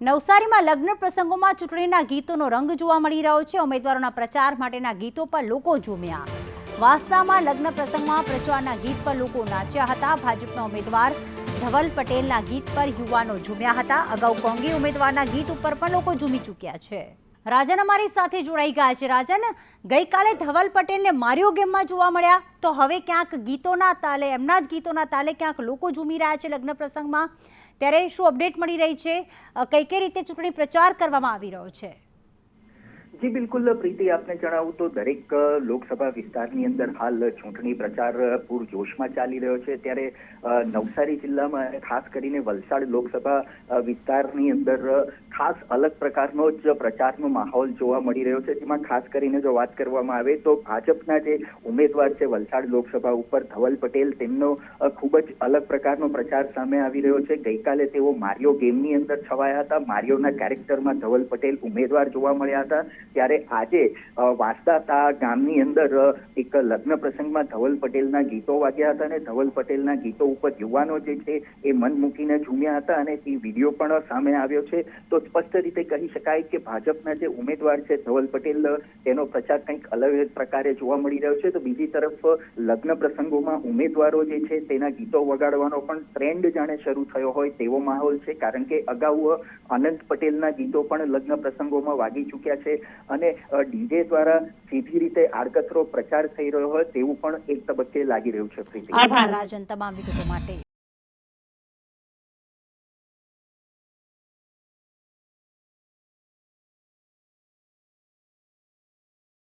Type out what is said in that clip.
નવસારીમાં લગ્ન પ્રસંગોમાં ચૂંટણીના ગીતોનો રંગ જોવા મળી રહ્યો છે। ઉમેદવારોના પ્રચાર માટેના ગીતો પર લોકો ઝૂમ્યા। વાસ્તામાં લગ્ન પ્રસંગમાં પ્રચારના ગીત પર લોકો નાચ્યા હતા। ભાજપના ઉમેદવાર ધવલ પટેલના ગીત પર યુવાનો ઝૂમ્યા હતા। અગાઉ કોંગ્રેસ ઉમેદવારના ગીત ઉપર પણ લોકો ઝૂમી ચૂક્યા છે। રાજન અમારી સાથે જોડાઈ ગયા છે। રાજન, ગઈકાલે ધવલ પટેલને મારિયો ગેમમાં જોવા મળ્યા, તો હવે ક્યાંક ગીતોના તાલે, એમના જ ગીતોના તાલે ક્યાંક લોકો ઝૂમી રહ્યા છે લગ્ન પ્રસંગમાં। ત્યારે શું અપડેટ મળી રહી છે? કઈ રીતે ચૂંટણી પ્રચાર કરવામાં આવી રહ્યો છે? જી બિલકુલ પ્રીતિ, આપને જણાવું તો દરેક લોકસભા વિસ્તારની અંદર હાલ ચૂંટણી પ્રચાર પૂરજોશમાં ચાલી રહ્યો છે। ત્યારે નવસારી જિલ્લામાં ખાસ કરીને વલસાડ લોકસભા વિસ્તારની અંદર ખાસ અલગ પ્રકારનો જ પ્રચારનો માહોલ જોવા મળી રહ્યો છે। જેમાં ખાસ કરીને જો વાત કરવામાં આવે તો ભાજપના જે ઉમેદવાર છે વલસાડ લોકસભા ઉપર ધવલ પટેલ, તેમનો ખૂબ જ અલગ પ્રકારનો પ્રચાર સામે આવી રહ્યો છે। ગઈકાલે તેઓ મારિયો ગેમની અંદર છવાયા હતા। મારિયોના કેરેક્ટરમાં ધવલ પટેલ ઉમેદવાર જોવા મળ્યા હતા। ત્યારે આજે વાંસદા ગામની અંદર એક લગ્ન પ્રસંગમાં ધવલ પટેલના ગીતો વાગ્યા હતા અને ધવલ પટેલના ગીતો ઉપર યુવાનો જે છે એ મન મૂકીને ઝૂમ્યા હતા અને એ વિડીયો પણ સામે આવ્યો છે। તો સ્પષ્ટ રીતે કહી શકાય કે ભાજપના જે ઉમેદવાર છે ધવલ પટેલ, તેનો પ્રચાર કંઈક અલગ પ્રકારે જોવા મળી રહ્યો છે। તો બીજી તરફ લગ્ન પ્રસંગોમાં ઉમેદવારો જે છે તેના ગીતો વગાડવાનો પણ ટ્રેન્ડ જાણે શરૂ થયો હોય તેવો માહોલ છે। કારણ કે અગાઉ અનંત પટેલના ગીતો પણ લગ્ન પ્રસંગોમાં વાગી ચૂક્યા છે અને ડીજે દ્વારા સીધી રીતે આડકતરો પ્રચાર થઈ રહ્યો હોય તેવું પણ એક તબક્કે લાગી રહ્યું છે। આભાર રાજન તમામ વિગતો માટે।